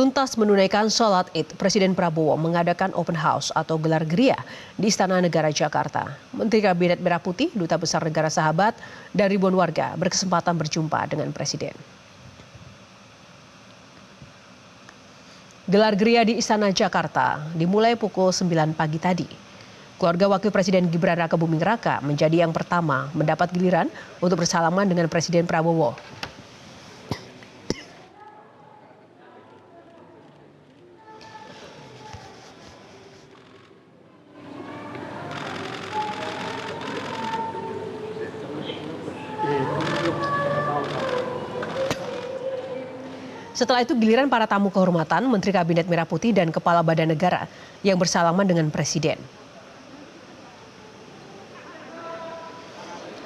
Tuntas menunaikan sholat Id, Presiden Prabowo mengadakan open house atau gelar geria di Istana Negara Jakarta. Menteri Kabinet Merah Putih, Duta Besar Negara Sahabat, dan ribuan warga berkesempatan berjumpa dengan Presiden. Gelar geria di Istana Jakarta dimulai pukul 9 pagi tadi. Keluarga Wakil Presiden Gibran Rakabuming Raka menjadi yang pertama mendapat giliran untuk bersalaman dengan Presiden Prabowo. Setelah itu giliran para tamu kehormatan, Menteri Kabinet Merah Putih dan Kepala Badan Negara yang bersalaman dengan Presiden.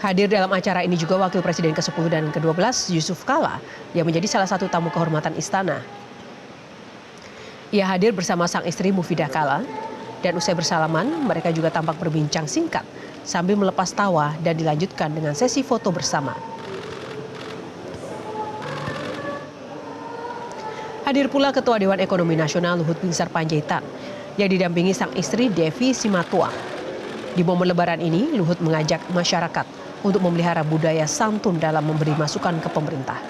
Hadir dalam acara ini juga Wakil Presiden ke-10 dan ke-12 Yusuf Kala yang menjadi salah satu tamu kehormatan istana. Ia hadir bersama sang istri Mufidah Kala dan usai bersalaman mereka juga tampak berbincang singkat sambil melepas tawa dan dilanjutkan dengan sesi foto bersama. Hadir pula Ketua Dewan Ekonomi Nasional Luhut Binsar Panjaitan yang didampingi sang istri Devi Simatuang. Di momen Lebaran ini, Luhut mengajak masyarakat untuk memelihara budaya santun dalam memberi masukan ke pemerintah.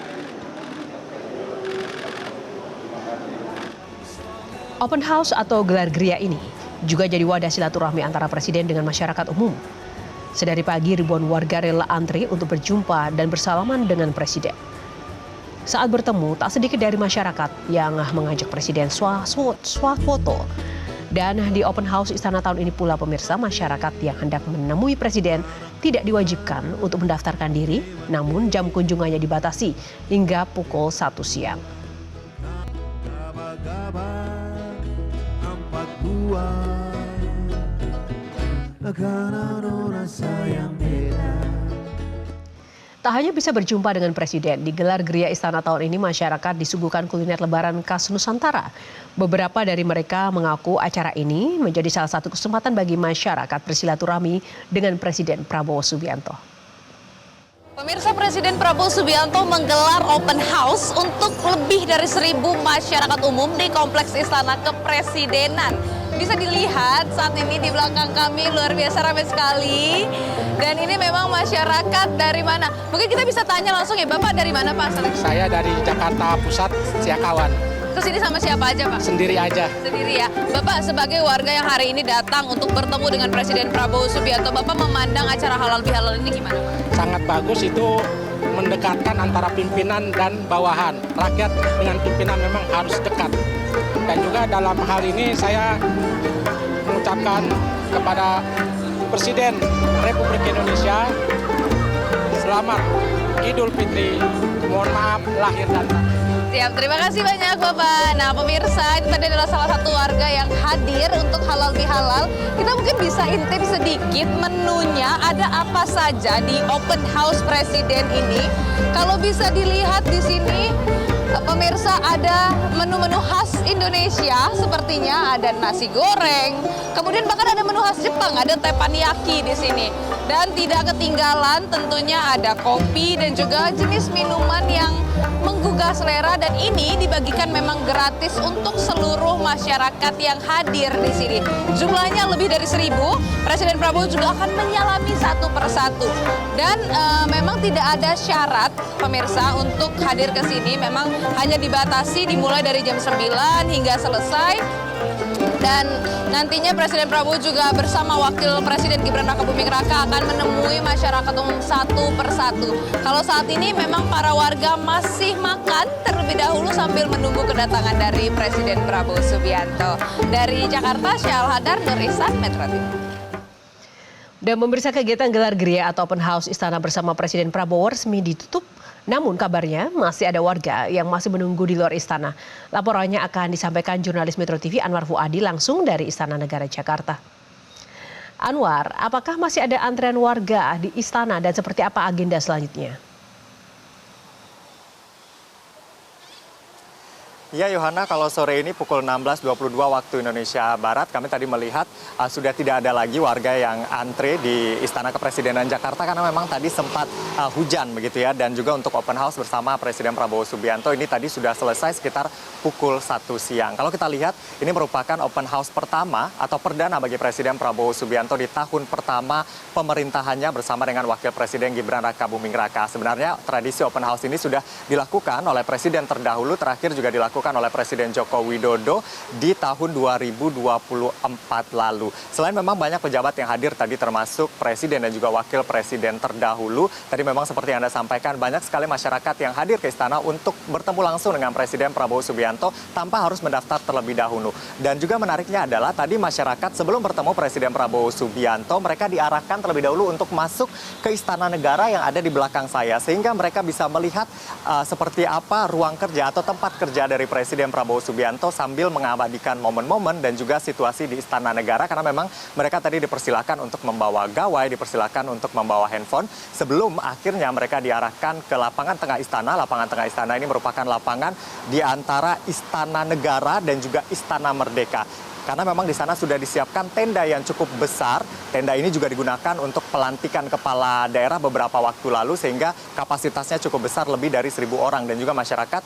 Open house atau gelar geria ini juga jadi wadah silaturahmi antara Presiden dengan masyarakat umum. Sedari pagi ribuan warga rela antri untuk berjumpa dan bersalaman dengan Presiden. Saat bertemu, tak sedikit dari masyarakat yang mengajak Presiden swafoto. Dan di open house Istana tahun ini pula pemirsa, masyarakat yang hendak menemui Presiden tidak diwajibkan untuk mendaftarkan diri, namun jam kunjungannya dibatasi hingga pukul 1 siang. Tak hanya bisa berjumpa dengan Presiden, di gelar geria Istana tahun ini masyarakat disuguhkan kuliner lebaran khas Nusantara. Beberapa dari mereka mengaku acara ini menjadi salah satu kesempatan bagi masyarakat bersilaturahmi dengan Presiden Prabowo Subianto. Pemirsa, Presiden Prabowo Subianto menggelar open house untuk lebih dari 1.000 masyarakat umum di Kompleks Istana Kepresidenan. Bisa dilihat saat ini di belakang kami luar biasa ramai sekali. Dan ini memang masyarakat dari mana? Mungkin kita bisa tanya langsung ya, Bapak dari mana Pak? Saya dari Jakarta Pusat, Siakawan. Kesini sama siapa aja Pak? Sendiri aja. Sendiri ya. Bapak sebagai warga yang hari ini datang untuk bertemu dengan Presiden Prabowo Subianto, Bapak memandang acara halal bihalal ini gimana Pak? Sangat bagus, itu mendekatkan antara pimpinan dan bawahan. Rakyat dengan pimpinan memang harus dekat. Dan juga dalam hal ini saya mengucapkan kepada Presiden Republik Indonesia selamat Idul Fitri. Mohon maaf lahir dan batin. Siap, terima kasih banyak Bapak. Nah pemirsa, itu tadi adalah salah satu warga yang hadir untuk halal bihalal. Kita mungkin bisa intip sedikit menunya, ada apa saja di open house Presiden ini. Kalau bisa dilihat di sini, pemirsa, ada menu-menu khas Indonesia, sepertinya ada nasi goreng, kemudian bahkan ada menu khas Jepang, ada teppanyaki di sini. Dan tidak ketinggalan tentunya ada kopi dan juga jenis minuman yang menggugah selera, dan ini dibagikan memang gratis untuk seluruh masyarakat yang hadir di sini. Jumlahnya lebih dari 1.000. Presiden Prabowo juga akan menyalami satu persatu. Dan memang tidak ada syarat pemirsa untuk hadir ke sini, memang hanya dibatasi dimulai dari jam 9 hingga selesai. Dan nantinya Presiden Prabowo juga bersama Wakil Presiden Gibran Rakabuming Raka akan menemui masyarakat umum satu persatu. Kalau saat ini memang para warga masih makan terlebih dahulu sambil menunggu kedatangan dari Presiden Prabowo Subianto. Dari Jakarta, Syahal Hadar, Nur Ihsan, Metro TV. Dan pemirsa, kegiatan gelar geria atau open house Istana bersama Presiden Prabowo resmi ditutup. Namun kabarnya masih ada warga yang masih menunggu di luar istana. Laporannya akan disampaikan jurnalis Metro TV Anwar Fuadi langsung dari Istana Negara Jakarta. Anwar, apakah masih ada antrean warga di istana dan seperti apa agenda selanjutnya? Ya Yohana, kalau sore ini pukul 16.22 waktu Indonesia Barat, kami tadi melihat sudah tidak ada lagi warga yang antre di Istana Kepresidenan Jakarta karena memang tadi sempat hujan begitu ya. Dan juga untuk open house bersama Presiden Prabowo Subianto ini tadi sudah selesai sekitar pukul 1 siang. Kalau kita lihat ini merupakan open house pertama atau perdana bagi Presiden Prabowo Subianto di tahun pertama pemerintahannya bersama dengan Wakil Presiden Gibran Rakabuming Raka. Sebenarnya tradisi open house ini sudah dilakukan oleh Presiden terdahulu, terakhir juga dilakukan oleh Presiden Joko Widodo di tahun 2024 lalu. Selain memang banyak pejabat yang hadir tadi termasuk Presiden dan juga Wakil Presiden terdahulu, tadi memang seperti yang Anda sampaikan banyak sekali masyarakat yang hadir ke istana untuk bertemu langsung dengan Presiden Prabowo Subianto tanpa harus mendaftar terlebih dahulu. Dan juga menariknya adalah tadi masyarakat sebelum bertemu Presiden Prabowo Subianto mereka diarahkan terlebih dahulu untuk masuk ke Istana Negara yang ada di belakang saya sehingga mereka bisa melihat seperti apa ruang kerja atau tempat kerja dari Presiden Prabowo Subianto sambil mengabadikan momen-momen dan juga situasi di Istana Negara karena memang mereka tadi dipersilakan untuk membawa gawai, dipersilakan untuk membawa handphone sebelum akhirnya mereka diarahkan ke lapangan tengah istana. Lapangan tengah istana ini merupakan lapangan di antara Istana Negara dan juga Istana Merdeka. Karena memang di sana sudah disiapkan tenda yang cukup besar. Tenda ini juga digunakan untuk pelantikan kepala daerah beberapa waktu lalu sehingga kapasitasnya cukup besar, lebih dari 1.000 orang. Dan juga masyarakat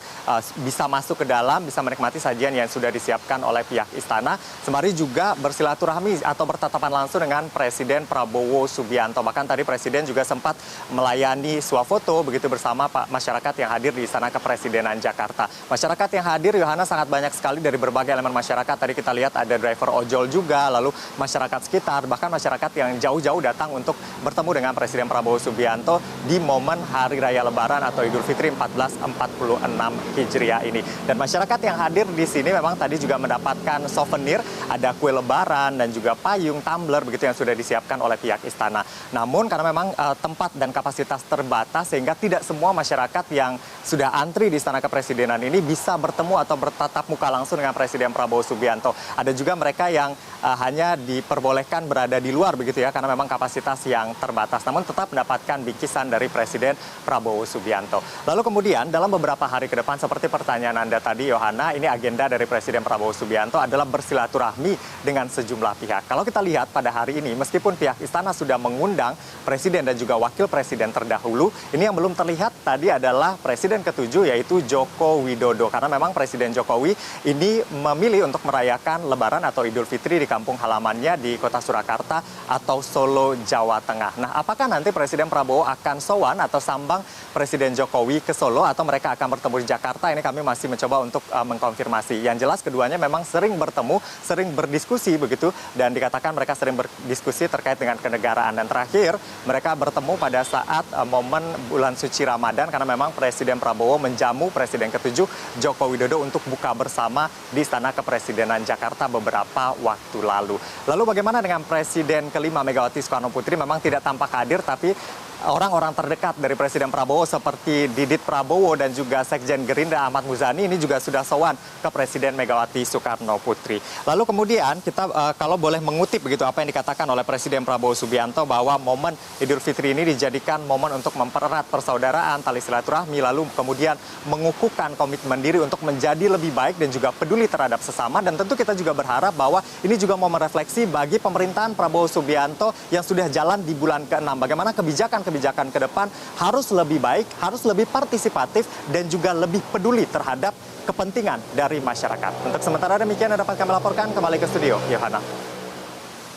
bisa masuk ke dalam, bisa menikmati sajian yang sudah disiapkan oleh pihak istana. Sembari juga bersilaturahmi atau bertatapan langsung dengan Presiden Prabowo Subianto. Bahkan tadi Presiden juga sempat melayani swafoto begitu bersama masyarakat yang hadir di Istana Kepresidenan Jakarta. Masyarakat yang hadir, Yohana, sangat banyak sekali dari berbagai elemen masyarakat. Tadi kita lihat ada driver ojol juga, lalu masyarakat sekitar, bahkan masyarakat yang jauh-jauh datang untuk bertemu dengan Presiden Prabowo Subianto di momen Hari Raya Lebaran atau Idul Fitri 1446 Hijriah ini. Dan masyarakat yang hadir di sini memang tadi juga mendapatkan souvenir, ada kue Lebaran dan juga payung, tumbler begitu yang sudah disiapkan oleh pihak istana. Namun karena memang tempat dan kapasitas terbatas sehingga tidak semua masyarakat yang sudah antri di Istana Kepresidenan ini bisa bertemu atau bertatap muka langsung dengan Presiden Prabowo Subianto. Ada juga mereka yang hanya diperbolehkan berada di luar begitu ya karena memang kapasitas yang terbatas, namun tetap mendapatkan bingkisan dari Presiden Prabowo Subianto. Lalu kemudian dalam beberapa hari ke depan seperti pertanyaan Anda tadi Yohana, ini agenda dari Presiden Prabowo Subianto adalah bersilaturahmi dengan sejumlah pihak. Kalau kita lihat pada hari ini meskipun pihak istana sudah mengundang Presiden dan juga Wakil Presiden terdahulu, ini yang belum terlihat tadi adalah Presiden ke-7 yaitu Joko Widodo karena memang Presiden Jokowi ini memilih untuk merayakan Lebaran atau Idul Fitri di kampung halamannya di Kota Surakarta atau Solo, Jawa Tengah. Nah, apakah nanti Presiden Prabowo akan sowan atau sambang Presiden Jokowi ke Solo atau mereka akan bertemu di Jakarta? Ini kami masih mencoba untuk mengkonfirmasi. Yang jelas keduanya memang sering bertemu, sering berdiskusi begitu dan dikatakan mereka sering berdiskusi terkait dengan kenegaraan. Dan terakhir mereka bertemu pada saat momen bulan suci Ramadan karena memang Presiden Prabowo menjamu Presiden ke-7 Joko Widodo untuk buka bersama di Istana Kepresidenan Jakarta beberapa waktu lalu. Lalu bagaimana dengan Presiden ke-5 Megawati Soekarno Putri? Memang tidak tampak hadir tapi orang-orang terdekat dari Presiden Prabowo seperti Didit Prabowo dan juga Sekjen Gerindra Ahmad Muzani ini juga sudah sowan ke Presiden Megawati Soekarno Putri. Lalu kemudian kita kalau boleh mengutip begitu apa yang dikatakan oleh Presiden Prabowo Subianto bahwa momen Idul Fitri ini dijadikan momen untuk mempererat persaudaraan, tali silaturahmi, lalu kemudian mengukuhkan komitmen diri untuk menjadi lebih baik dan juga peduli terhadap sesama. Dan tentu kita juga berharap bahwa ini juga momen refleksi bagi pemerintahan Prabowo Subianto yang sudah jalan di bulan ke-6. Bagaimana kebijakan ke depan harus lebih baik, harus lebih partisipatif, dan juga lebih peduli terhadap kepentingan dari masyarakat. Untuk sementara demikian yang dapat kami laporkan, kembali ke studio, Yohana.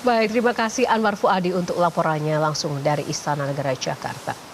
Baik, terima kasih Anwar Fuadi untuk laporannya langsung dari Istana Negara Jakarta.